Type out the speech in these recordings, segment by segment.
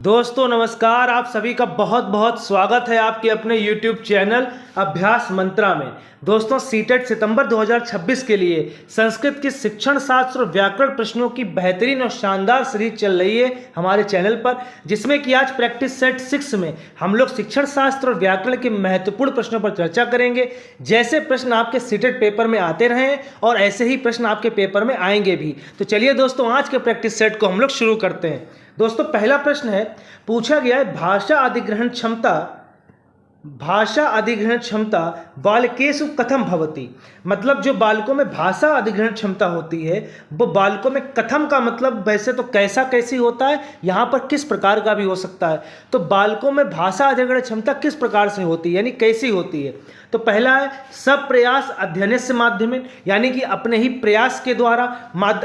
दोस्तों नमस्कार। आप सभी का बहुत बहुत स्वागत है आपके अपने YouTube चैनल अभ्यास मंत्रा में। दोस्तों सीटेट सितंबर 2026 के लिए संस्कृत की शिक्षण शास्त्र और व्याकरण प्रश्नों की बेहतरीन और शानदार सीरीज चल रही है हमारे चैनल पर, जिसमें कि आज प्रैक्टिस सेट 6 में हम लोग शिक्षण शास्त्र और व्याकरण के महत्वपूर्ण प्रश्नों पर चर्चा करेंगे। जैसे प्रश्न आपके सीटेट पेपर में आते रहे हैं और ऐसे ही प्रश्न आपके पेपर में आएंगे भी। तो चलिए दोस्तों आज के प्रैक्टिस सेट को हम लोग शुरू करते हैं। दोस्तों पहला प्रश्न है, पूछा गया है भाषा अधिग्रहण क्षमता बालकेषु कथम भवति। मतलब जो बालकों में भाषा अधिग्रहण क्षमता होती है वो बालकों में कथम का मतलब वैसे तो कैसा कैसी होता है, यहाँ पर किस प्रकार का भी हो सकता है। तो बालकों में भाषा अधिग्रहण क्षमता किस प्रकार से होती है यानी कैसी होती है। तो पहला है सब प्रयास अध्ययनस्य माध्यमेन, यानी कि अपने ही प्रयास के द्वारा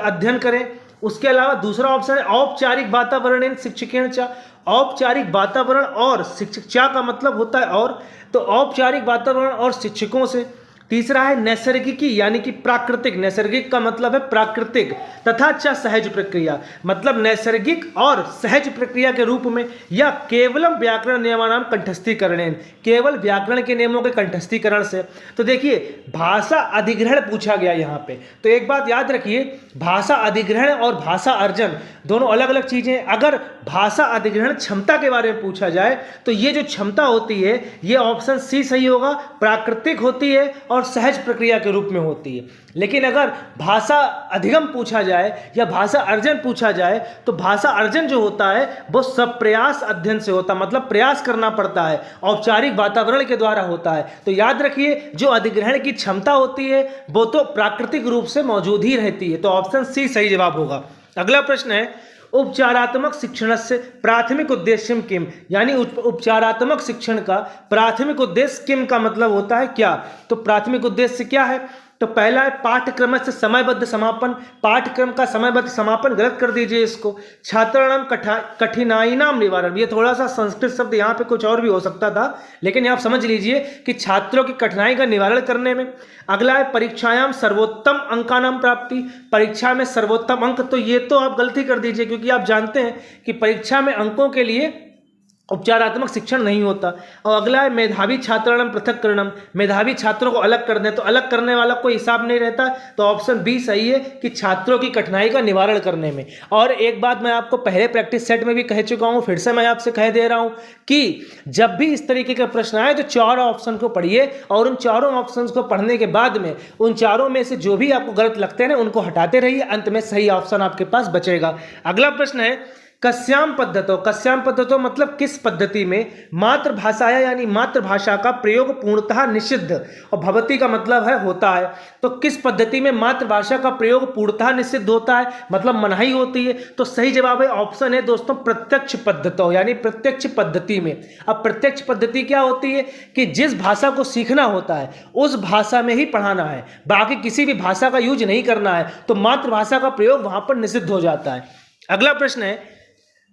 अध्ययन करें। उसके अलावा दूसरा ऑप्शन है औपचारिक वातावरण शिक्षकेण च। औपचारिक वातावरण और शिक्षक चा का मतलब होता है और, तो औपचारिक वातावरण और शिक्षकों से। तीसरा है नैसर्गिकी यानी कि प्राकृतिक, नैसर्गिक का मतलब है प्राकृतिक, तथा च सहज प्रक्रिया, मतलब नैसर्गिक और सहज प्रक्रिया के रूप में, या केवलम व्याकरण नियमानाम कंठस्थीकरणेन, केवल व्याकरण के नियमों के कंठस्थीकरण से। तो देखिए भाषा अधिग्रहण पूछा गया यहाँ पे, तो एक बात याद रखिए, भाषा अधिग्रहण और भाषा अर्जन दोनों अलग अलग चीजें। अगर भाषा अधिग्रहण क्षमता के बारे में पूछा जाए तो ये जो क्षमता होती है ये ऑप्शन सी सही होगा, प्राकृतिक होती है और सहज प्रक्रिया के रूप में होती है। लेकिन अगर भाषा अधिगम पूछा जाए या भाषा अर्जन पूछा जाए तो भाषा अर्जन जो होता है वो सब प्रयास अध्ययन से होता है, मतलब प्रयास करना पड़ता है, औपचारिक वातावरण के द्वारा होता है। तो याद रखिए जो अधिग्रहण की क्षमता होती है वो तो प्राकृतिक रूप से मौजूद ही रहती है। तो ऑप्शन सी सही जवाब होगा। अगला प्रश्न है उपचारात्मक शिक्षण से प्राथमिक उद्देश्य किम, यानी उपचारात्मक शिक्षण का प्राथमिक उद्देश्य किम का मतलब होता है क्या। तो प्राथमिक उद्देश्य क्या है, तो पहला है पाठ्यक्रम से समयबद्ध समापन। पाठ्यक्रम का समयबद्ध समापन गलत कर दीजिए इसको। छात्राणाम कठिनाइनाम निवारण, ये थोड़ा सा संस्कृत शब्द यहाँ पे कुछ और भी हो सकता था, लेकिन आप समझ लीजिए कि छात्रों की कठिनाई का निवारण करने में। अगला है परीक्षायाम सर्वोत्तम अंकानाम प्राप्ति, परीक्षा में सर्वोत्तम अंक, तो ये तो आप गलती कर दीजिए क्योंकि आप जानते हैं कि परीक्षा में अंकों के लिए उपचारात्मक शिक्षण नहीं होता। और अगला है मेधावी छात्राणाम पृथक्करणम, मेधावी छात्रों को अलग कर दें, तो अलग करने वाला कोई हिसाब नहीं रहता। तो ऑप्शन बी सही है कि छात्रों की कठिनाई का निवारण करने में। और एक बात मैं आपको पहले प्रैक्टिस सेट में भी कह चुका हूं, फिर से मैं आपसे कह दे रहा हूं कि जब भी इस तरीके का प्रश्न आए तो चारों ऑप्शन को पढ़िए और उन चारों ऑप्शन को पढ़ने के बाद में उन चारों में से जो भी आपको गलत लगते हैं ना उनको हटाते रहिए, अंत में सही ऑप्शन आपके पास बचेगा। अगला प्रश्न है कस्याम पद्धतों मतलब किस पद्धति में मातृभाषा यानी मातृभाषा का प्रयोग पूर्णतः निषिद्ध, और भवती का मतलब है होता है। तो किस पद्धति में मातृभाषा का प्रयोग पूर्णतः निषिद्ध होता है, मतलब मनाही होती है। तो सही जवाब है ऑप्शन है दोस्तों प्रत्यक्ष पद्धतों, यानी प्रत्यक्ष पद्धति में। अब प्रत्यक्ष पद्धति क्या होती है कि जिस भाषा को सीखना होता है उस भाषा में ही पढ़ाना है, बाकी किसी भी भाषा का यूज नहीं करना है, तो मातृभाषा का प्रयोग वहां पर निषिद्ध हो जाता है। अगला प्रश्न है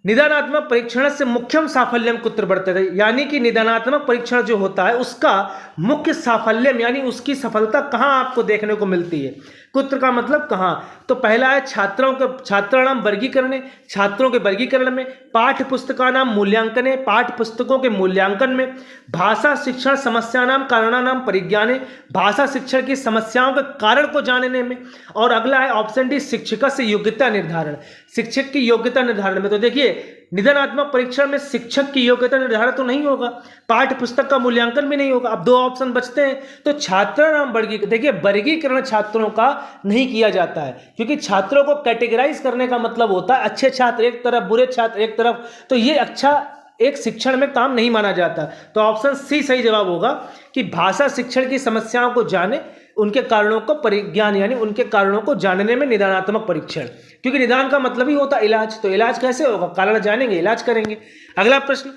निदानात्मक परीक्षण से मुख्यम साफल्यम कुत्र वर्तते, यानी कि निदानात्मक परीक्षण जो होता है उसका मुख्य साफल्यम यानी उसकी सफलता कहाँ आपको देखने को मिलती है। कुत्र का मतलब कहाँ, तो पहला है छात्राणाम वर्गीकरण, छात्रों के वर्गीकरण में। पाठ्य पुस्तकानाम मूल्यांकने, पाठ्य पुस्तकों के मूल्यांकन में। भाषा शिक्षण समस्यानाम कारणानाम परिज्ञाने, भाषा शिक्षण की समस्याओं के कारण को जानने में। और अगला है ऑप्शन डी शिक्षक से योग्यता निर्धारण, शिक्षक की योग्यता निर्धारण में। तो देखिए निदानात्मक परीक्षण में शिक्षक की योग्यता निर्धारण तो नहीं होगा, पाठ्य पुस्तक का मूल्यांकन भी नहीं होगा। अब दो ऑप्शन बचते हैं, तो छात्राणाम वर्गीकरण, देखिए वर्गीकरण छात्रों का नहीं किया जाता है क्योंकि छात्रों को कैटेगराइज करने का मतलब होता है अच्छे छात्र एक तरफ बुरे छात्र एक तरफ, तो ये अच्छा एक शिक्षण में काम नहीं माना जाता। तो ऑप्शन सी सही जवाब होगा कि भाषा शिक्षण की समस्याओं को जाने, उनके कारणों को परिज्ञान यानी उनके कारणों को जानने में निदानात्मक परीक्षण, क्योंकि निदान का मतलब ही होता है इलाज, तो इलाज कैसे होगा, कारण जानेंगे इलाज करेंगे। अगला प्रश्न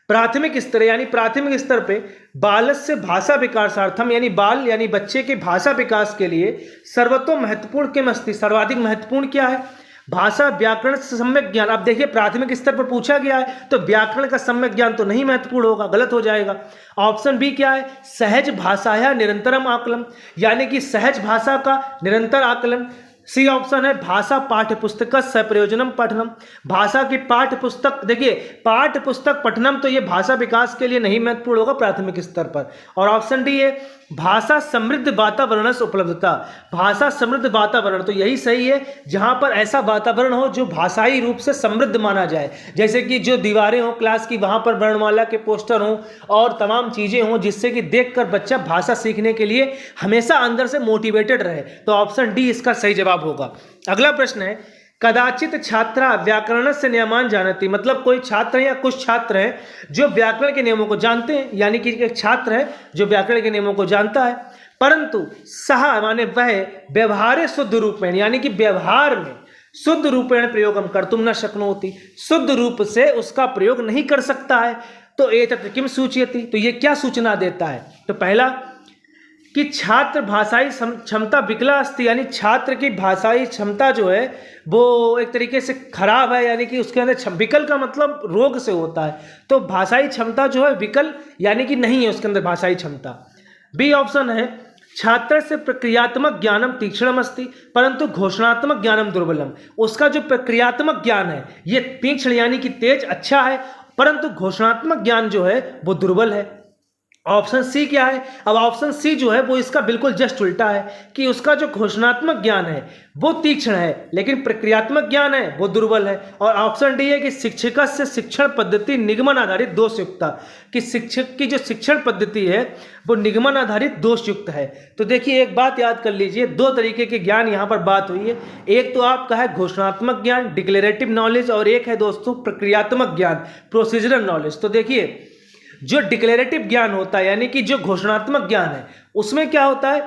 प्राथमिक स्तर यानी प्राथमिक स्तर पे बालस्य भाषा विकासार्थम, यानी बाल यानी बच्चे के भाषा विकास के लिए सर्वतोम महत्वपूर्ण किम अस्ति, सर्वाधिक महत्वपूर्ण क्या है। भाषा व्याकरण से सम्यक ज्ञान, अब देखिए प्राथमिक स्तर पर पूछा गया है तो व्याकरण का सम्यक ज्ञान तो नहीं महत्वपूर्ण होगा, गलत हो जाएगा। ऑप्शन बी क्या है सहज भाषा निरंतरम आकलन, यानी कि सहज भाषा का निरंतर आकलन। सी ऑप्शन है भाषा पाठ्य पुस्तक सप्रयोजनम पठनम। भाषा की पाठ्य पुस्तक, देखिए पाठ्य पुस्तक पठनम तो ये भाषा विकास के लिए नहीं महत्वपूर्ण होगा प्राथमिक स्तर पर। और ऑप्शन डी है भाषा समृद्ध वातावरण से उपलब्धता। भाषा समृद्ध वातावरण तो यही सही है जहां पर ऐसा वातावरण हो जो भाषाई रूप से समृद्ध माना जाए, जैसे कि जो दीवारें हो क्लास की वहां पर वर्णमाला के पोस्टर हों और तमाम चीजें हों जिससे कि देखकर बच्चा भाषा सीखने के लिए हमेशा अंदर से मोटिवेटेड रहे। तो ऑप्शन डी इसका सही जवाब होगा। अगला प्रश्न है कदाचित छात्रा व्याकरण से नियमान जानती। मतलब कोई छात्र या कुछ छात्र हैं जो व्याकरण के नियमों को जानते हैं, यानी कि एक छात्र है जो व्याकरण के नियमों को जानता है, परंतु सह माने वह व्यवहारे शुद्ध रूपेण, यानी कि व्यवहार में शुद्ध रूपेण प्रयोगम कर्तुम न शक्नोति, शुद्ध रूप से उसका प्रयोग नहीं कर सकता है। तो एतत् किम सूचयति, तो ये क्या सूचना देता है? तो पहला कि छात्र भाषाई क्षमता विकला अस्ति, यानी छात्र की भाषाई क्षमता जो है वो एक तरीके से खराब है, यानी कि उसके अंदर विकल का मतलब रोग से होता है, तो भाषाई क्षमता जो है विकल यानी कि नहीं है उसके अंदर भाषाई क्षमता। बी ऑप्शन है छात्र से प्रक्रियात्मक ज्ञानम तीक्ष्णम अस्ति परंतु घोषणात्मक ज्ञानम दुर्बलम। उसका जो प्रक्रियात्मक ज्ञान है ये तीक्ष्ण यानी कि तेज अच्छा है, परंतु घोषणात्मक ज्ञान जो है वो दुर्बल है। ऑप्शन सी क्या है? अब ऑप्शन सी जो है वो इसका बिल्कुल जस्ट उल्टा है कि उसका जो घोषणात्मक ज्ञान है वो तीक्ष्ण है लेकिन प्रक्रियात्मक ज्ञान है वो दुर्बल है। और ऑप्शन डी है कि शिक्षक से शिक्षण पद्धति निगमन आधारित दोषयुक्ता, कि शिक्षक की जो शिक्षण पद्धति है वो निगमन आधारित दोषयुक्त है। तो देखिए एक बात याद कर लीजिए, दो तरीके के ज्ञान यहाँ पर बात हुई है। एक तो आपका है घोषणात्मक ज्ञान डिक्लेरेटिव नॉलेज, और एक है दोस्तों प्रक्रियात्मक ज्ञान प्रोसीजरल नॉलेज। तो देखिए जो डिक्लेरेटिव ज्ञान होता है यानी कि जो घोषणात्मक ज्ञान है उसमें क्या होता है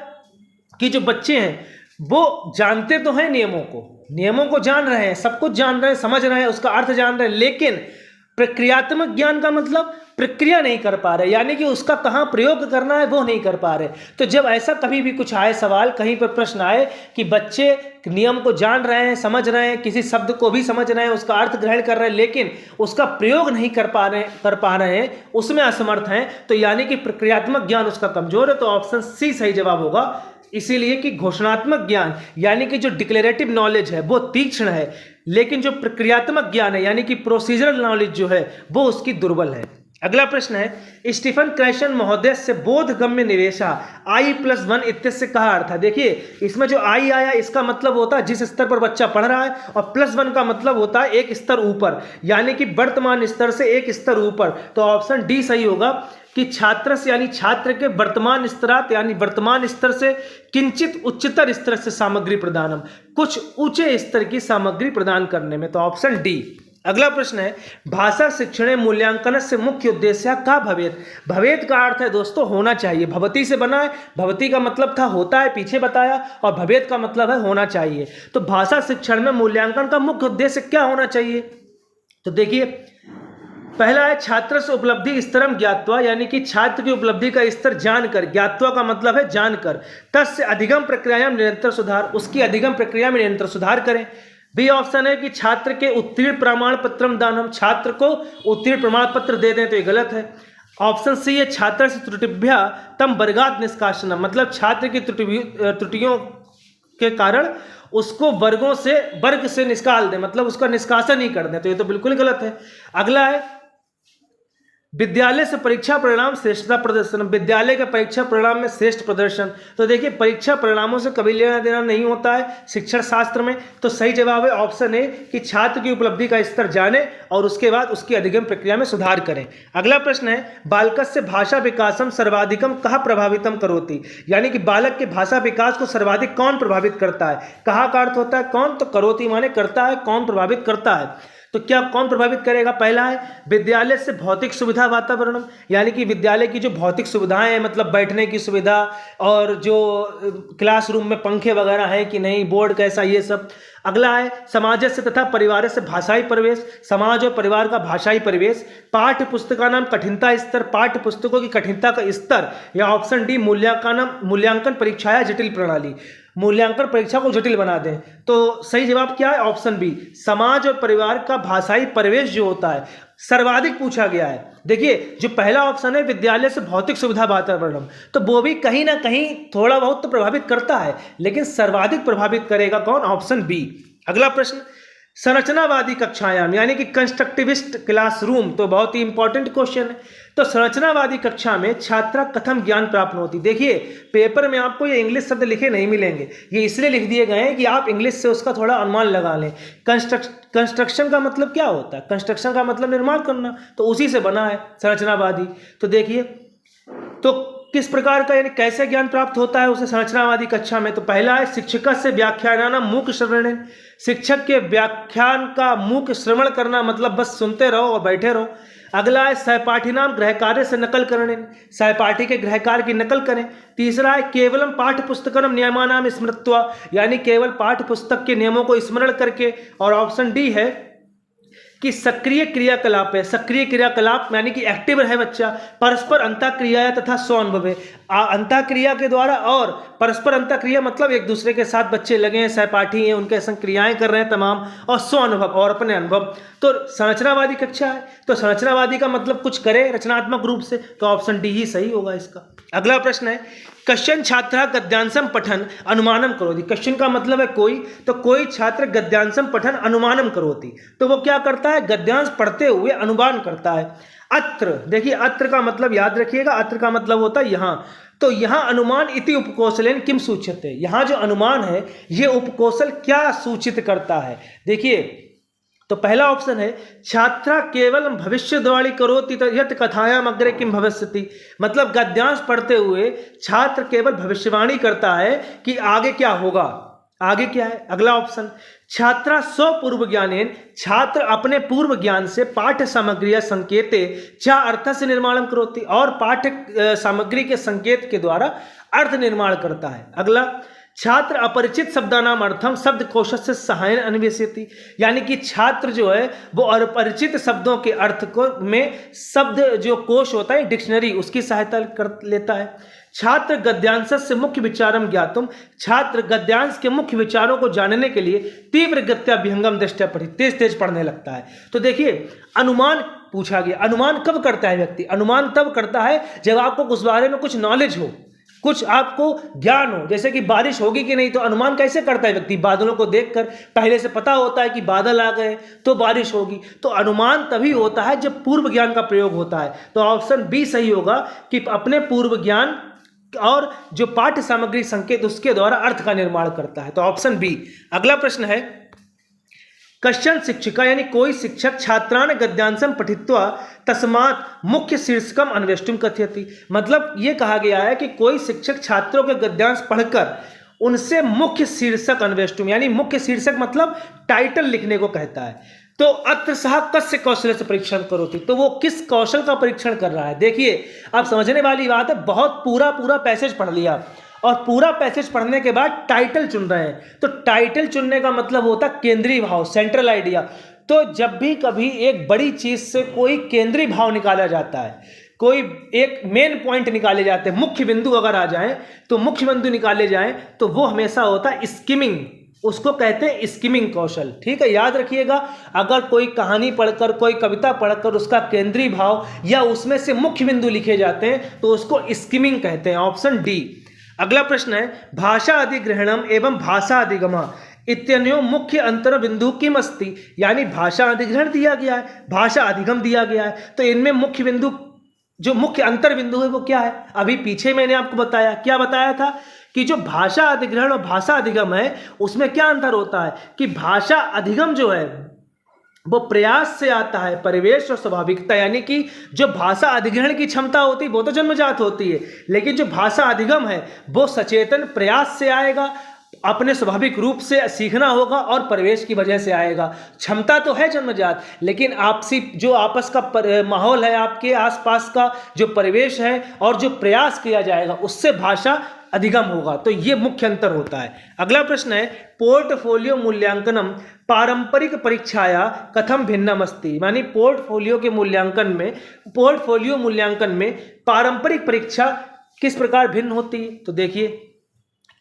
कि जो बच्चे हैं वो जानते तो हैं नियमों को जान रहे हैं, सब कुछ जान रहे हैं, समझ रहे हैं, उसका अर्थ जान रहे हैं, लेकिन प्रक्रियात्मक ज्ञान का मतलब प्रक्रिया नहीं कर पा रहे, यानी कि उसका कहाँ प्रयोग करना है वो नहीं कर पा रहे। तो जब ऐसा कभी भी कुछ आए सवाल, कहीं पर प्रश्न आए कि बच्चे नियम को जान रहे हैं, समझ रहे हैं, किसी शब्द को भी समझ रहे हैं, उसका अर्थ ग्रहण कर रहे हैं, लेकिन उसका प्रयोग नहीं कर पा रहे हैं, उसमें असमर्थ हैं, तो यानी कि प्रक्रियात्मक ज्ञान उसका कमजोर है। तो ऑप्शन सी सही जवाब होगा। इसीलिए कि घोषणात्मक ज्ञान यानी कि जो डिक्लेरेटिव नॉलेज है वो तीक्ष्ण है, लेकिन जो प्रक्रियात्मक ज्ञान है यानी कि प्रोसीजरल नॉलेज जो है वो उसकी दुर्बल है। अगला प्रश्न है स्टीफन क्रैशन महोदय से बोधगम्य निवेशा I+1 इत्यस्य कहा अर्थ है। देखिए इसमें जो I आया इसका मतलब होता है जिस स्तर पर बच्चा पढ़ रहा है, और +1 का मतलब होता है एक स्तर ऊपर, यानी कि वर्तमान स्तर से एक स्तर ऊपर। तो ऑप्शन डी सही होगा कि छात्र से यानी छात्र के वर्तमान स्तरात यानी वर्तमान स्तर से किंचित उच्चतर स्तर से सामग्री प्रदानम, कुछ ऊंचे स्तर की सामग्री प्रदान करने में। तो ऑप्शन डी। अगला प्रश्न है भाषा शिक्षण मूल्यांकन से मुख्य उद्देश्य का भवेत। भवेत का अर्थ है दोस्तों होना चाहिए, भवती से बना है, भवती का मतलब था होता है पीछे बताया, और भवेत का मतलब है होना चाहिए। तो भाषा शिक्षण में मूल्यांकन का मुख्य उद्देश्य क्या होना चाहिए? तो देखिए पहला है छात्र से उपलब्धि स्तरम ज्ञात्वा, यानी कि छात्र की उपलब्धि का स्तर जानकर, ज्ञात्वा का मतलब है जानकर, तस्य अधिगम प्रक्रिया में निरंतर सुधार, उसकी अधिगम प्रक्रिया में निरंतर सुधार करें। बी ऑप्शन है कि छात्र के उत्तीर्ण प्रमाण पत्रम दानम, छात्र को उत्तीर्ण प्रमाण पत्र दे दें, तो ये गलत है। ऑप्शन सी है छात्र से त्रुटिभ्या तम वर्गात निष्कासनम, मतलब छात्र की त्रुटियों के कारण उसको वर्ग से निकाल दें, मतलब उसका निष्कासन ही कर दें, तो ये तो बिल्कुल गलत है। अगला है विद्यालय से परीक्षा परिणाम श्रेष्ठता प्रदर्शन, विद्यालय के परीक्षा परिणाम में श्रेष्ठ प्रदर्शन। तो देखिए परीक्षा परिणामों से कभी लेना देना नहीं होता है शिक्षण शास्त्र में, तो सही जवाब है ऑप्शन ए कि छात्र की उपलब्धि का स्तर जाने और उसके बाद उसकी अधिगम प्रक्रिया में सुधार करें। अगला प्रश्न है बालकस्य भाषा विकासम सर्वाधिकम कहा प्रभावितम करोति, यानी कि बालक के भाषा विकास को सर्वाधिक कौन प्रभावित करता है? कहा का अर्थ होता है कौन, तो करोति माने करता है, कौन प्रभावित करता है। तो क्या कौन प्रभावित करेगा? पहला है विद्यालय से भौतिक सुविधा वातावरण, यानी कि विद्यालय की जो भौतिक सुविधाएं हैं, मतलब बैठने की सुविधा और जो क्लासरूम में पंखे वगैरह हैं कि नहीं, बोर्ड कैसा, ये सब। अगला है समाज से तथा परिवार से भाषाई परिवेश, समाज और परिवार का भाषाई परिवेश। पाठ्य पुस्तका नाम कठिनता स्तर, पाठ्य पुस्तकों की कठिनता का स्तर, या ऑप्शन डी मूल्यांकन परीक्षा या जटिल प्रणाली। मूल्यांकन परीक्षा को जटिल बना दें। तो सही जवाब क्या है? ऑप्शन बी, समाज और परिवार का भाषाई परिवेश जो होता है सर्वाधिक पूछा गया है। देखिए जो पहला ऑप्शन है विद्यालय से भौतिक सुविधा वातावरण, तो वो भी कहीं ना कहीं थोड़ा बहुत तो प्रभावित करता है, लेकिन सर्वाधिक प्रभावित करेगा कौन? Option B. अगला प्रश्न, संरचनावादी कक्षायाम यानी कि कंस्ट्रक्टिविस्ट क्लासरूम, तो बहुत ही इंपॉर्टेंट क्वेश्चन है। तो संरचनावादी कक्षा में छात्रा कथम ज्ञान प्राप्त होती। देखिए पेपर में आपको ये इंग्लिश शब्द लिखे नहीं मिलेंगे, ये इसलिए लिख दिए गए हैं कि आप इंग्लिश से उसका थोड़ा अनुमान लगा लें। कंस्ट्रक्शन का मतलब क्या होता है? कंस्ट्रक्शन का मतलब निर्माण करना, तो उसी से बना है संरचनावादी। तो देखिए तो किस प्रकार का यानी कैसे ज्ञान प्राप्त होता है उसे संरचनावादी कक्षा में? तो पहला है शिक्षक से व्याख्यानाना मूक श्रवण, शिक्षक के व्याख्यान का मूक श्रवण करना, मतलब बस सुनते रहो और बैठे रहो। अगला है सहपाठिनाम गृह कार्य से नकल करने, सहपाठी के गृह कार्य की नकल करें। तीसरा है केवलम पाठ्य पुस्तकम नियमानाम स्मृत्वा, यानी केवल पाठ्य पुस्तक के नियमों को स्मरण करके। और ऑप्शन डी है कि सक्रिय क्रियाकलाप है, सक्रिय क्रियाकलाप यानी कि एक्टिव रहे बच्चा, परस्पर अंतःक्रिया तथा स्वानुभव है, अंतःक्रिया के द्वारा और परस्पर अंतःक्रिया मतलब एक दूसरे के साथ बच्चे लगे हैं, सहपाठी हैं, उनके संग क्रियाएं कर रहे हैं तमाम, और स्वानुभव और अपने अनुभव। तो संरचनावादी कक्षा है, तो संरचनावादी का मतलब कुछ करे रचनात्मक रूप से, तो ऑप्शन डी ही सही होगा इसका। अगला प्रश्न है कश्चन छात्र गद्यांशम पठन अनुमानम करोति। कश्चन का मतलब है कोई, तो कोई छात्र गद्यांशम पठन अनुमानम करोति, तो वो क्या करता है? गद्यांश पढ़ते हुए अनुमान करता है। अत्र, देखिए अत्र का मतलब याद रखिएगा, अत्र का मतलब होता है यहाँ। तो यहाँ अनुमान इति उपकौशलेन किम सूच्यते, यहाँ जो अनुमान है ये उपकौशल क्या सूचित करता है? देखिए तो पहला ऑप्शन है छात्रा केवल भविष्यवाणी करोति यत् कथायाम अग्रे किम भविष्यति, मतलब गद्यांश पढ़ते हुए छात्र केवल भविष्यवाणी करता है कि आगे क्या होगा, आगे क्या है। अगला ऑप्शन छात्रा स्वपूर्व ज्ञानेन, छात्र अपने पूर्व ज्ञान से पाठ्य सामग्री संकेते चा अर्थ से निर्माण करोति, और पाठ्य सामग्री के संकेत के द्वारा अर्थ निर्माण करता है। अगला छात्र अपरिचित शब्दानाम अर्थम शब्द कोश से सहायन अन्वेषयति, यानी कि छात्र जो है वो अपरिचित शब्दों के अर्थ को में शब्द जो कोश होता है डिक्शनरी उसकी सहायता कर लेता है। छात्र गद्यांश से मुख्य विचारम ज्ञातुम, छात्र गद्यांश के मुख्य विचारों को जानने के लिए तीव्र गत्या विहंगम दृष्टया पढ़ी, तेज तेज पढ़ने लगता है। तो देखिए अनुमान पूछा गया, अनुमान कब करता है व्यक्ति? अनुमान तब करता है जब आपको उस बारे में कुछ नॉलेज हो, कुछ आपको ज्ञान हो, जैसे कि बारिश होगी कि नहीं, तो अनुमान कैसे करता है व्यक्ति? बादलों को देखकर पहले से पता होता है कि बादल आ गए तो बारिश होगी। तो अनुमान तभी होता है जब पूर्व ज्ञान का प्रयोग होता है। तो ऑप्शन बी सही होगा कि अपने पूर्व ज्ञान और जो पाठ्य सामग्री संकेत उसके द्वारा अर्थ का निर्माण करता है, तो ऑप्शन बी। अगला प्रश्न है कश्चन शिक्षिका यानी कोई शिक्षक छात्रान गद्यांशम पठित्वा तस्मात् मुख्य शीर्षकम अन्वेष्टुम कथयति, मतलब ये कहा गया है कि कोई शिक्षक छात्रों के गद्यांश पढ़कर उनसे मुख्य शीर्षक अन्वेष्टुम यानी मुख्य शीर्षक मतलब टाइटल लिखने को कहता है। तो अत्र सह कस्य कौशल से परीक्षण करोति, तो वो किस कौशल का परीक्षण कर रहा है? देखिए अब समझने वाली बात है, बहुत पूरा पैसेज पढ़ लिया और पूरा पैसेज पढ़ने के बाद टाइटल चुन रहे हैं, तो टाइटल चुनने का मतलब होता है केंद्रीय भाव, सेंट्रल आइडिया। तो जब भी कभी एक बड़ी चीज से कोई केंद्रीय भाव निकाला जाता है, कोई एक मेन पॉइंट निकाले जाते हैं, मुख्य बिंदु अगर आ जाएं तो मुख्य बिंदु निकाले जाएं, तो वो हमेशा होता है स्किमिंग, उसको कहते हैं स्किमिंग कौशल। ठीक है, याद रखिएगा, अगर कोई कहानी पढ़कर कोई कविता पढ़कर उसका केंद्रीय भाव या उसमें से मुख्य बिंदु लिखे जाते हैं तो उसको स्किमिंग कहते हैं, ऑप्शन डी। अगला प्रश्न है भाषा अधिग्रहणम एवं भाषा अधिगमा इत्यन्यो मुख्य अंतर बिंदु किम अस्ति, यानी भाषा अधिग्रहण दिया गया है, भाषा अधिगम दिया गया है, तो इनमें मुख्य बिंदु जो मुख्य अंतर बिंदु है वो क्या है? अभी पीछे मैंने आपको बताया, क्या बताया था कि जो भाषा अधिग्रहण और भाषा अधिगम है उसमें क्या अंतर होता है कि भाषा अधिगम जो है वो प्रयास से आता है, परिवेश और स्वाभाविकता, यानी कि जो भाषा अधिग्रहण की क्षमता होती है वो तो जन्मजात होती है, लेकिन जो भाषा अधिगम है वो सचेतन प्रयास से आएगा, अपने स्वाभाविक रूप से सीखना होगा और परिवेश की वजह से आएगा। क्षमता तो है जन्मजात, लेकिन आपसी जो आपस का माहौल है, आपके आसपास का जो परिवेश है और जो प्रयास किया जाएगा उससे भाषा अधिगम होगा, तो ये मुख्य अंतर होता है। अगला प्रश्न है पोर्टफोलियो मूल्यांकनम पारंपरिक परीक्षाया कथम भिन्नम अस्ति, यानी पोर्टफोलियो मूल्यांकन में पारंपरिक परीक्षा किस प्रकार भिन्न होती है? तो देखिए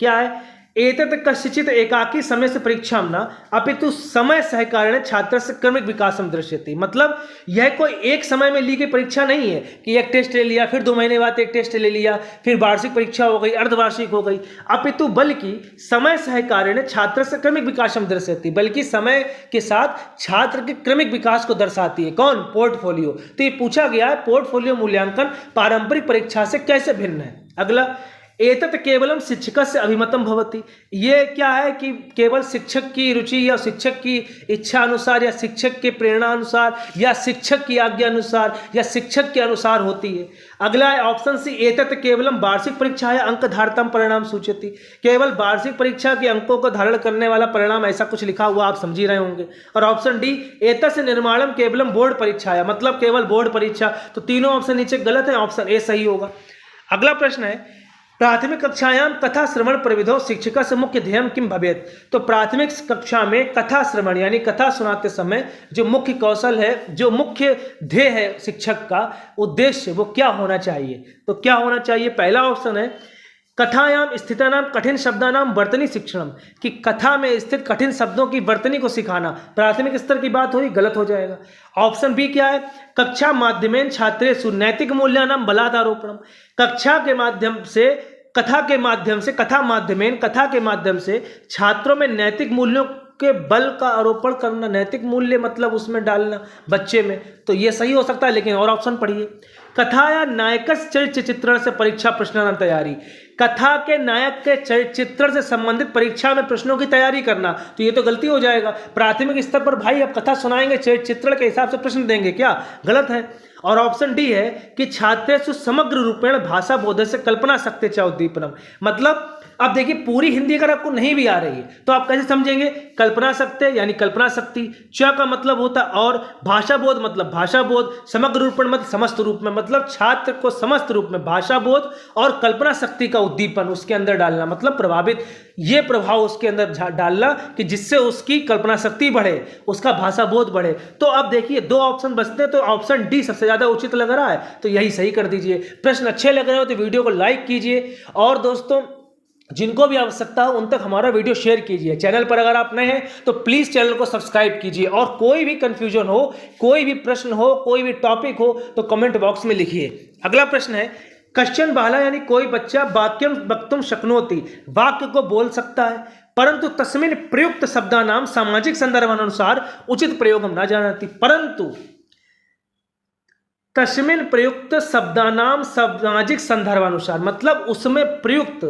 क्या है, एतत् कस्यचित् एकाकी समय से परीक्षा न अपितु समय सहकारेण छात्र से क्रमिक विकासम दृश्यते। मतलब यह कोई एक समय में ली गई परीक्षा नहीं है कि एक टेस्ट ले लिया, फिर 2 महीने बाद एक टेस्ट ले लिया, फिर वार्षिक परीक्षा हो गई, अर्धवार्षिक हो गई, अपितु बल्कि समय सहकारेण छात्र से क्रमिक विकासम दर्शाती, बल्कि समय के साथ छात्र के क्रमिक विकास को दर्शाती है। कौन? पोर्टफोलियो। तो ये पूछा गया है पोर्टफोलियो मूल्यांकन पारंपरिक परीक्षा से कैसे भिन्न है। अगला, एतत् केवलम शिक्षकस्य अभिमतम भवति। ये क्या है कि केवल शिक्षक की रुचि या शिक्षक की इच्छा अनुसार या शिक्षक के प्रेरणा अनुसार या शिक्षक की आज्ञा अनुसार या शिक्षक के अनुसार होती है। अगला है ऑप्शन सी, एतत् केवलम वार्षिक परीक्षा है अंक धारतम परिणाम सूचयति। केवल वार्षिक परीक्षा के अंकों को धारण करने वाला परिणाम, ऐसा कुछ लिखा हुआ आप समझ ही रहे होंगे। और ऑप्शन डी, एतस्य निर्माणम केवलम बोर्ड परीक्षा है, मतलब केवल बोर्ड परीक्षा। तो तीनों ऑप्शन नीचे गलत है, ऑप्शन ए सही होगा। अगला प्रश्न है, प्राथमिक कक्षायां कथा श्रवण प्रविधौ शिक्षक से मुख्य ध्येय किम भवेत्। तो प्राथमिक कक्षा में कथा श्रवण यानी कथा सुनाते समय जो मुख्य कौशल है, जो मुख्य ध्येय है शिक्षक का उद्देश्य, वो क्या होना चाहिए। तो क्या होना चाहिए? पहला ऑप्शन है कथायाम स्थितानां कठिन शब्दानां वर्तनी शिक्षणम, कि कथा में स्थित कठिन शब्दों की वर्तनी को सिखाना। प्राथमिक स्तर की बात हुई, गलत हो जाएगा। ऑप्शन बी क्या है, कक्षा माध्यमेन छात्रेषु नैतिक मूल्यानां बलादारोपणम। कक्षा के माध्यम से कथा के माध्यम से छात्रों में नैतिक मूल्यों के बल का आरोपण करना, नैतिक मूल्य मतलब उसमें डालना बच्चे में। तो ये सही हो सकता है, लेकिन और ऑप्शन पढ़िए। कथा या नायक चरित्र चित्रण से परीक्षा प्रश्न तैयारी। कथा के नायक के चरित्र चित्रण से संबंधित परीक्षा में प्रश्नों की तैयारी करना, तो ये तो गलती हो जाएगा। प्राथमिक स्तर पर भाई अब कथा सुनाएंगे, चरित्र चित्रण के हिसाब से प्रश्न देंगे क्या? गलत है। और ऑप्शन डी है कि छात्रेषु समग्र रूपेण भाषा बोध से कल्पना शक्ति च उद्दीपनम। मतलब अब देखिए, पूरी हिंदी अगर आपको नहीं भी आ रही है तो आप कैसे समझेंगे? कल्पना शक्ति यानी कल्पना शक्ति, च का मतलब होता है और, भाषा बोध मतलब भाषा बोध, समग्र रूपेण मतलब समस्त रूप में, मतलब छात्र को समस्त रूप में भाषा बोध और कल्पना शक्ति का उद्दीपन उसके अंदर डालना, मतलब प्रभावित, ये प्रभाव उसके अंदर डालना कि जिससे उसकी कल्पना शक्ति बढ़े, उसका भाषा बोध बढ़े। तो अब देखिए 2 ऑप्शन बचते हैं, तो ऑप्शन डी सबसे ज्यादा उचित लग रहा है, तो यही सही कर दीजिए। प्रश्न अच्छे लग रहे हो तो वीडियो को लाइक कीजिए और दोस्तों जिनको भी आवश्यकता हो उन तक हमारा वीडियो शेयर कीजिए। चैनल पर अगर आप नए हैं तो प्लीज़ चैनल को सब्सक्राइब कीजिए और कोई भी कंफ्यूजन हो, कोई भी प्रश्न हो, कोई भी टॉपिक हो तो कमेंट बॉक्स में लिखिए। अगला प्रश्न है, कश्चन बाला यानी कोई बच्चा वाक्यम वक्तुम शक्नोति, वाक्य को बोल सकता है परंतु तस्मिन् प्रयुक्त शब्दानाम सामाजिक संदर्भानुसार उचित प्रयोगम न जानती। परंतु तस्मिन् प्रयुक्त शब्दानाम सामाजिक संदर्भानुसार, मतलब उसमें प्रयुक्त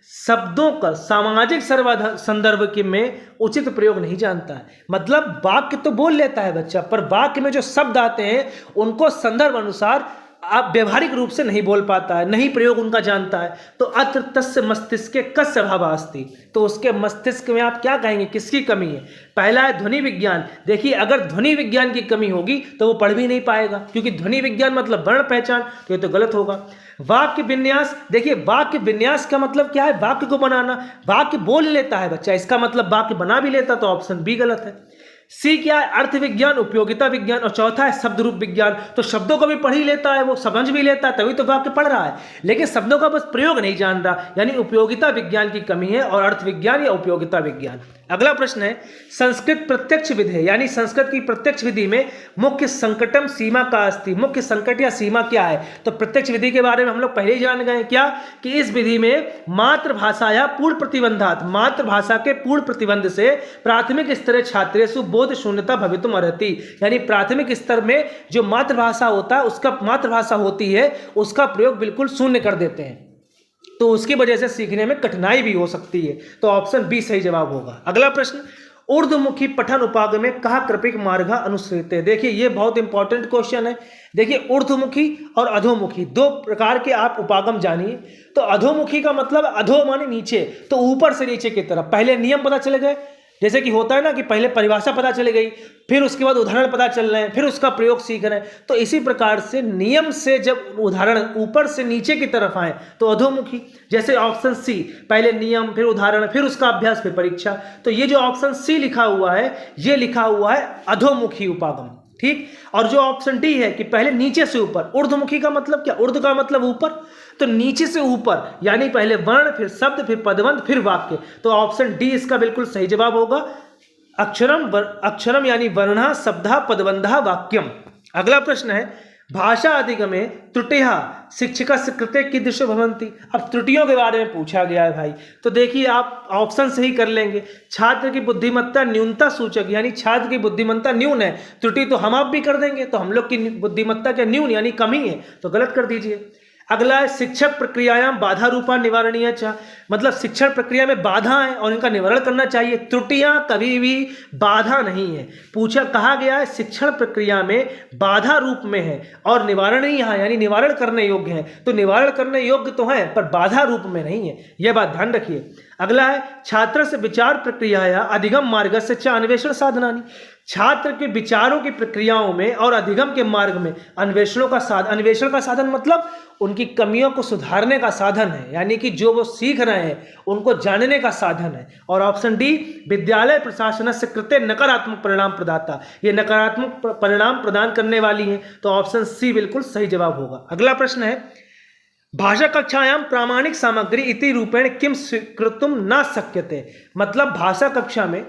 शब्दों का सामाजिक संदर्भ के में उचित प्रयोग नहीं जानता है। मतलब वाक्य तो बोल लेता है बच्चा, पर वाक्य में जो शब्द आते हैं उनको संदर्भ अनुसार आप व्यवहारिक रूप से नहीं बोल पाता है, नहीं प्रयोग उनका जानता है। तो अत्र तस्य मस्तिष्के कस्य अभावः अस्ति, तो उसके मस्तिष्क में आप क्या कहेंगे, किसकी कमी है? पहला है ध्वनि विज्ञान। देखिए, अगर ध्वनि विज्ञान की कमी होगी तो वो पढ़ भी नहीं पाएगा, क्योंकि ध्वनि विज्ञान मतलब वर्ण पहचान, तो ये तो गलत होगा। वाक्य विन्यास, देखिए वाक्य विन्यास का मतलब क्या है? वाक्य को बनाना। वाक्य बोल लेता है बच्चा, इसका मतलब वाक्य बना भी लेता, तो ऑप्शन बी गलत है। सी क्या है? अर्थ विज्ञान, उपयोगिता विज्ञान। और चौथा है शब्द रूप विज्ञान, तो शब्दों को भी पढ़ ही लेता है, वो समझ भी लेता है, तभी तो वाक्य पढ़ रहा है, लेकिन शब्दों का बस प्रयोग नहीं जान रहा, यानी उपयोगिता विज्ञान की कमी है, और अर्थ विज्ञान या उपयोगिता विज्ञान। अगला प्रश्न है, संस्कृत प्रत्यक्ष विधि है, यानी संस्कृत की प्रत्यक्ष विधि में मुख्य संकटम सीमा का अस्ति, मुख्य संकट या सीमा क्या है? तो प्रत्यक्ष विधि के बारे में हम लोग पहले ही जान गए क्या, कि इस विधि में मातृभाषा या पूर्ण प्रतिबंधात, मातृभाषा के पूर्ण प्रतिबंध से प्राथमिक स्तर छात्रेषु बोध शून्यता भवितुम अर्हति, यानी प्राथमिक स्तर में जो मातृभाषा होता है, उसका मातृभाषा होती है, उसका प्रयोग बिल्कुल शून्य कर देते हैं, तो उसकी वजह से सीखने में कठिनाई भी हो सकती है। तो ऑप्शन बी सही जवाब होगा। अगला प्रश्न, ऊर्ध्वमुखी पठन उपागमे कहा कृपिक मार्ग अनुसृत है। देखिए ये बहुत इंपॉर्टेंट क्वेश्चन है। देखिए ऊर्ध्वमुखी और अधोमुखी 2 प्रकार के आप उपागम जानिए। तो अधोमुखी का मतलब, अधो माने नीचे, तो ऊपर से नीचे की तरफ। पहले नियम पता चले गए, जैसे कि होता है ना कि पहले परिभाषा पता चली गई, फिर उसके बाद उदाहरण पता चल रहे हैं, फिर उसका प्रयोग सीख रहे हैं, तो इसी प्रकार से नियम से जब उदाहरण ऊपर से नीचे की तरफ आए तो अधोमुखी। जैसे ऑप्शन सी, पहले नियम, फिर उदाहरण, फिर उसका अभ्यास, फिर परीक्षा। तो ये जो ऑप्शन सी लिखा हुआ है, ये लिखा हुआ है अधोमुखी उपागम, ठीक। और जो ऑप्शन डी है कि पहले नीचे से ऊपर, ऊर्ध्वमुखी का मतलब क्या? ऊर्ध्व का मतलब ऊपर, तो नीचे से ऊपर, यानी पहले वर्ण, फिर शब्द, फिर पदबंध, फिर वाक्य। तो ऑप्शन डी इसका बिल्कुल सही जवाब होगा। अक्षरम यानी वर्णः, शब्दः, पदबंधः, वाक्यम। अगला प्रश्न है भाषा अधिगमे त्रुटिः शिक्षकस्य कृते कीदृशो भवन्ति। अब त्रुटियों के बारे में पूछा गया है भाई, तो देखिए आप ऑप्शन से ही कर लेंगे। छात्र की बुद्धिमत्ता न्यूनता सूचक, यानी छात्र की बुद्धिमत्ता न्यून है, त्रुटि तो हम आप भी कर देंगे, तो हम लोग की बुद्धिमत्ता क्या न्यून यानी कम ही है, तो गलत कर दीजिए। अगला है शिक्षक प्रक्रियायाम बाधा रूपा निवारणीय च, मतलब शिक्षण प्रक्रिया में बाधा है और इनका निवारण करना चाहिए। त्रुटियां कभी भी बाधा नहीं है, कहा गया है शिक्षण प्रक्रिया में बाधा रूप में है और निवारणीय है, यानी निवारण करने योग्य है। तो निवारण करने योग्य तो है पर बाधा रूप में नहीं है, यह बात ध्यान रखिए। अगला है छात्र से विचार प्रक्रिया या अधिगम मार्ग से च अन्वेषण साधनानी, छात्र के विचारों की प्रक्रियाओं में और अधिगम के मार्ग में अन्वेषण का साधन मतलब उनकी कमियों को सुधारने का साधन है, यानी कि जो वो सीख रहे हैं उनको जानने का साधन है। और ऑप्शन डी विद्यालय प्रशासन से कृते नकारात्मक परिणाम प्रदाता, ये नकारात्मक परिणाम प्रदान करने वाली है, तो ऑप्शन सी बिल्कुल सही जवाब होगा। अगला प्रश्न है भाषा कक्षायाम प्रामाणिक सामग्री इति रूपेण किम स्वीकृतुम न शक्यते, मतलब भाषा कक्षा में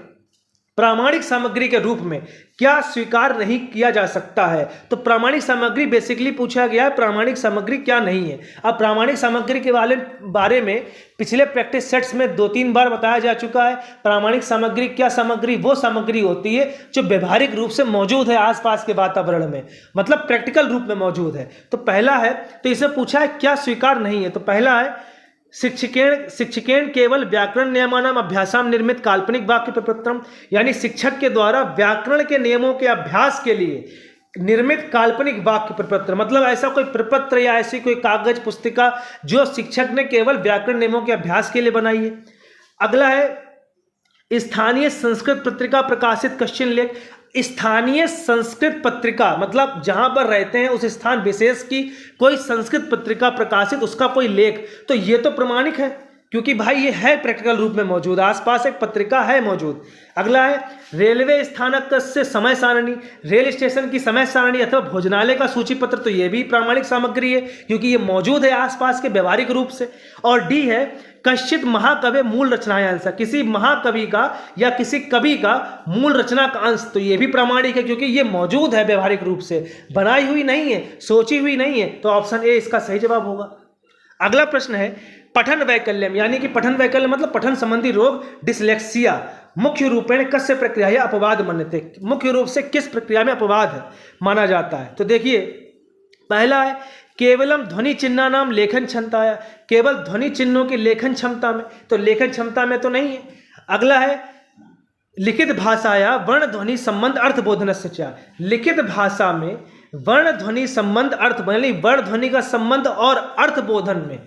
प्रामाणिक सामग्री के रूप में क्या स्वीकार नहीं किया जा सकता है। तो प्रामाणिक सामग्री बेसिकली पूछा गया है प्रामाणिक सामग्री क्या नहीं है। अब प्रामाणिक सामग्री के बारे में पिछले प्रैक्टिस सेट्स में 2-3 बार बताया जा चुका है। प्रामाणिक सामग्री क्या सामग्री, वो सामग्री होती है जो व्यवहारिक रूप से मौजूद है आसपास के वातावरण में, मतलब प्रैक्टिकल रूप में मौजूद है। तो पहला है, तो इसे पूछा है क्या स्वीकार नहीं है, तो पहला है शिक्षकेण केवल व्याकरण नियमानाम अभ्यासाम निर्मित काल्पनिक वाक्य प्रपत्रम, यानी शिक्षक के द्वारा व्याकरण के नियमों के अभ्यास के लिए निर्मित काल्पनिक वाक्य प्रपत्र, मतलब ऐसा कोई प्रपत्र या ऐसी कोई कागज पुस्तिका जो शिक्षक ने केवल व्याकरण नियमों के अभ्यास के लिए बनाई है। अगला है स्थानीय संस्कृत पत्रिका प्रकाशित कश्चिन लेख, स्थानीय संस्कृत पत्रिका मतलब जहां पर रहते हैं उस स्थान विशेष की कोई संस्कृत पत्रिका प्रकाशित, उसका कोई लेख, तो ये तो प्रमाणिक है क्योंकि भाई ये है प्रैक्टिकल रूप में मौजूद, आसपास एक पत्रिका है मौजूद। अगला है रेलवे स्थानक से समय सारणी, रेल स्टेशन की समय सारणी अथवा भोजनालय का सूची पत्र, तो ये भी प्रामाणिक सामग्री है क्योंकि ये मौजूद है आसपास के व्यवहारिक रूप से। और डी है कश्चित महाकवि मूल रचनाएं अंश, किसी महाकवि का या किसी कवि का मूल रचना का अंश, तो ये भी प्रामाणिक है क्योंकि ये मौजूद है व्यवहारिक रूप से, बनाई हुई नहीं है, सोची हुई नहीं है, तो ऑप्शन ए इसका सही जवाब होगा। अगला प्रश्न है पठन वैकल्यम, यानी कि पठन वैकल्य मतलब पठन संबंधी रोग डिसलेक्सिया मुख्य रूपेण कस्य प्रक्रिया या अपवाद मान्यते, मुख्य रूप से किस प्रक्रिया में अपवाद है माना जाता है। तो देखिए पहला है केवलम ध्वनि चिन्ह नाम लेखन क्षमता, केवल ध्वनि चिन्हों की लेखन क्षमता में, तो लेखन क्षमता में तो नहीं है। अगला है लिखित भाषाया वर्ण ध्वनि संबंध अर्थबोधनस्य च, लिखित भाषा में वर्ण ध्वनि संबंध अर्थ, वर्ण ध्वनि का संबंध और अर्थबोधन में।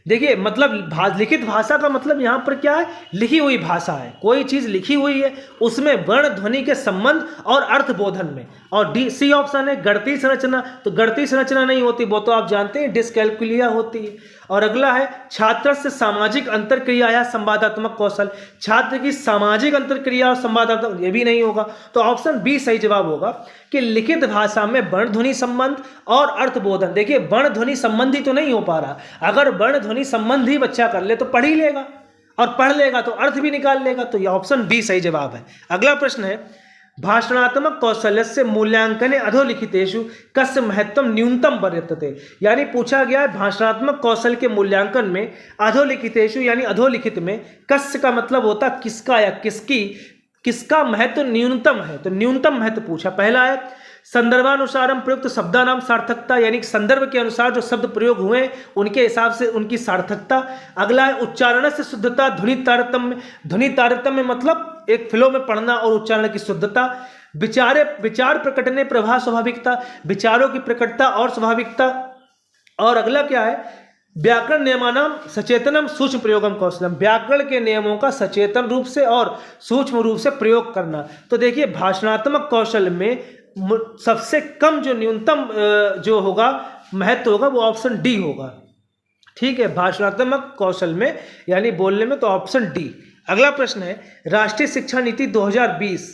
देखिए मतलब लिखित भाषा का मतलब यहाँ पर क्या है, लिखी हुई भाषा है, कोई चीज़ लिखी हुई है उसमें वर्ण ध्वनि के संबंध और अर्थबोधन में। और डी सी ऑप्शन है गणितीय संरचना, तो गणितीय संरचना नहीं होती, वो तो आप जानते हैं डिस्कैलकुलिया होती है। और अगला है छात्र से सामाजिक अंतरक्रिया या संवादात्मक कौशल, छात्र की सामाजिक अंतरक्रिया और संवादात्मक, ये भी नहीं होगा, तो ऑप्शन बी सही जवाब होगा कि लिखित भाषा में वर्ण ध्वनि संबंध और अर्थबोधन। देखिए वर्ण ध्वनि संबंधी तो नहीं हो पा रहा, अगर वर्ण ध्वनि संबंधी बच्चा कर ले तो पढ़ ही लेगा और पढ़ लेगा तो अर्थ भी निकाल लेगा, तो यह ऑप्शन बी सही जवाब है। अगला प्रश्न है भाषणात्मक कौशल्य से मूल्यांकन अधोलिखितेषु कस्य महत्व न्यूनतम वर्तते, यानी पूछा गया है भाषणात्मक कौशल के मूल्यांकन में अधोलिखितेषु यानी अधोलिखित में कस्य का मतलब होता किसका या किसकी, किसका महत्व न्यूनतम है, तो न्यूनतम महत्व पूछा। पहला है संदर्भानुसारम प्रयुक्त शब्दानाम सार्थकता, यानी संदर्भ के अनुसार जो शब्द प्रयोग हुए उनके हिसाब से उनकी सार्थकता। अगला है उच्चारण से शुद्धता ध्वनि तारतम्य, ध्वनि तारतम्य मतलब एक फ्लो में पढ़ना और उच्चारण की शुद्धता। विचार प्रकटने प्रभाव स्वाभाविकता, विचारों की प्रकटता और स्वाभाविकता। और अगला क्या है व्याकरण नियमानाम सचेतनम सूक्ष्म प्रयोगम कौशलम, व्याकरण के नियमों का सचेतन रूप से और सूक्ष्म रूप से प्रयोग करना। तो देखिए भाषणात्मक कौशल में सबसे कम जो न्यूनतम जो होगा महत्व होगा वो ऑप्शन डी होगा, ठीक है, भाषणात्मक कौशल में यानी बोलने में, तो ऑप्शन डी। अगला प्रश्न है राष्ट्रीय शिक्षा नीति 2020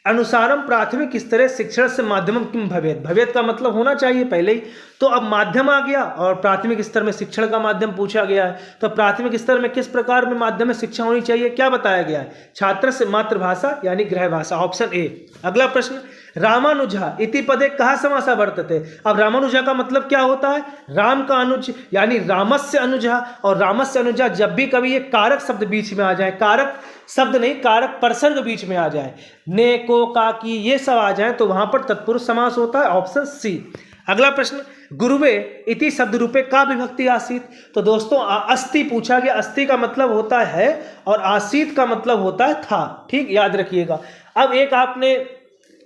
अनुसारम प्राथमिक स्तरे शिक्षण से माध्यमम किम भवेत। भवेत का मतलब होना चाहिए पहले ही, तो अब माध्यम आ गया और प्राथमिक स्तर में शिक्षण का माध्यम पूछा गया है, तो प्राथमिक स्तर में किस प्रकार में माध्यम में शिक्षा होनी चाहिए, क्या बताया गया है, छात्र से मातृभाषा यानी गृह भाषा, ऑप्शन ए। अगला प्रश्न, रामानुजा इति पदे कहाँ समासा वर्तते। अब रामानुजा का मतलब क्या होता है, राम का अनुज यानी रामस्य अनुजा, और रामस्य अनुजा जब भी कभी ये कारक शब्द बीच में आ जाए, कारक शब्द नहीं कारक प्रसंग बीच में आ जाए, ने को का की ये सब आ जाए, तो वहां पर तत्पुरुष समास होता है, ऑप्शन सी। अगला प्रश्न, गुरुवे इति शब्द रूपे का विभक्ति आसीत। तो दोस्तों अस्ति पूछा गया, अस्ति का मतलब होता है और आसीत का मतलब होता है था, ठीक याद रखिएगा। अब एक आपने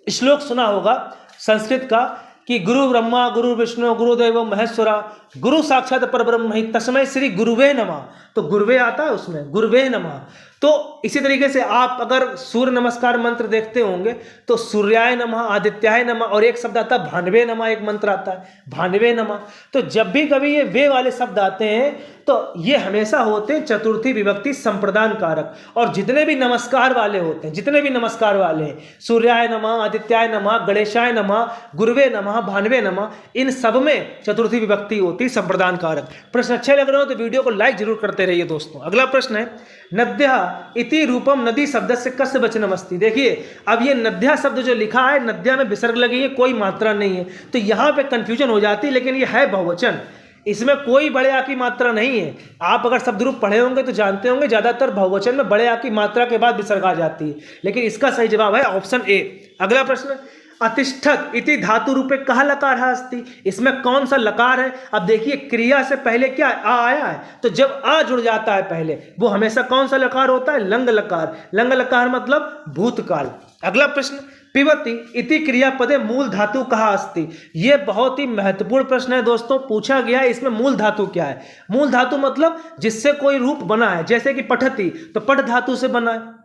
श्लोक सुना होगा संस्कृत का कि गुरु ब्रह्मा गुरु विष्णु गुरुदेव महेश्वरा गुरु साक्षात परब्रह्म ही तस्मै श्री गुरुवे नमः, तो गुरुवे आता है उसमें, गुरुवे नमः। तो इसी तरीके से आप अगर सूर्य नमस्कार मंत्र देखते होंगे तो सूर्याय नमः, आदित्याय नमः, और एक शब्द आता है भानवे नमः, एक मंत्र आता है भानवे नमः। तो जब भी कभी ये वे वाले शब्द आते हैं तो ये हमेशा होते हैं चतुर्थी विभक्ति संप्रदान कारक, और जितने भी नमस्कार वाले होते हैं, जितने भी नमस्कार वाले हैं, सूर्याय नमः, आदित्याय नमः, गणेशाय नमः, गुरुवे नमः, भानवे नमः, इन सब में चतुर्थी विभक्ति होती है संप्रदान कारक। प्रश्न अच्छे लग रहे हो तो वीडियो को लाइक जरूर करते रहिए दोस्तों। अगला प्रश्न है, नद्या इति रूपम नदी शब्द से कस्य वचनम अस्ति। देखिए अब ये नद्या शब्द जो लिखा है, नद्या में विसर्ग लगी है, कोई मात्रा नहीं है, तो यहाँ पे कंफ्यूजन हो जाती है, लेकिन ये है बहुवचन, इसमें कोई बड़े आ की मात्रा नहीं है। आप अगर शब्द रूप पढ़े होंगे तो जानते होंगे ज्यादातर बहुवचन में बड़े आ की मात्रा के बाद विसर्ग आ जाती है, लेकिन इसका सही जवाब है ऑप्शन ए। अगला प्रश्न, अतिष्ठत इति धातु रूपे कहा लकार अस्ति। इसमें कौन सा लकार है। अब देखिए क्रिया से पहले क्या आ आया है, तो जब आ जुड़ जाता है पहले वो हमेशा कौन सा लकार होता है, लंग लकार। लंग लकार मतलब भूतकाल। अगला प्रश्न, पिबती इति क्रियापदे मूल धातु कहा अस्ति। ये बहुत ही महत्वपूर्ण प्रश्न है दोस्तों, पूछा गया है इसमें मूल धातु क्या है। मूल धातु मतलब जिससे कोई रूप बना है, जैसे कि पठती तो पठ धातु से बना है,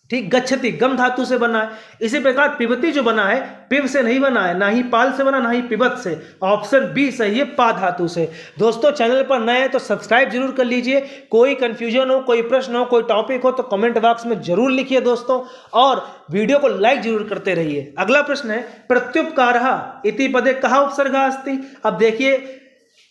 ठीक, गच्छति गम धातु से बना है। इसी प्रकार पिबती जो बना है पिब से नहीं बना है, ना ही पाल से बना, ना ही पिबत से, ऑप्शन बी सही है, पा धातु से। दोस्तों चैनल पर नए हैं तो सब्सक्राइब जरूर कर लीजिए। कोई कंफ्यूजन हो, कोई प्रश्न हो, कोई टॉपिक हो तो कमेंट बॉक्स में जरूर लिखिए दोस्तों, और वीडियो को लाइक जरूर करते रहिए। अगला प्रश्न है, प्रत्युपकारः इति पदे कहा उपसर्गः अस्ति। अब देखिए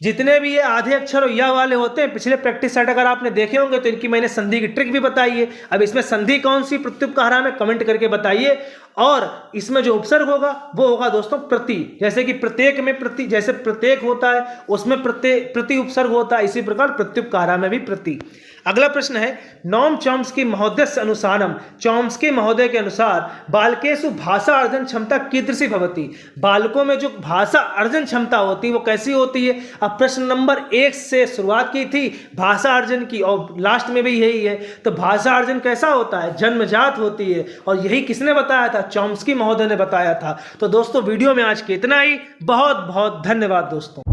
जितने भी ये आधे अक्षर और या वाले होते हैं, पिछले प्रैक्टिस सेट अगर आपने देखे होंगे तो इनकी मैंने संधि की ट्रिक भी बताई है। अब इसमें संधि कौन सी प्रत्युपकारः में कमेंट करके बताइए, और इसमें जो उपसर्ग होगा वो होगा दोस्तों प्रति। जैसे कि प्रत्येक में प्रति, जैसे प्रत्येक होता है उसमें प्रति उपसर्ग होता है, इसी प्रकार प्रत्युपकारः में भी प्रति। अगला प्रश्न है, नॉम चॉम्स्की महोदय से अनुसारम। चॉम्स्की महोदय के अनुसार बालकेषु भाषा अर्जन क्षमता कीदृशी भवति। बालकों में जो भाषा अर्जन क्षमता होती है वो कैसी होती है। अब प्रश्न नंबर 1 से शुरुआत की थी भाषा अर्जन की, और लास्ट में भी यही है। तो भाषा अर्जन कैसा होता है, जन्मजात होती है, और यही किसने बताया था, चॉम्स्की महोदय ने बताया था। तो दोस्तों वीडियो में आज के इतना ही, बहुत बहुत धन्यवाद दोस्तों।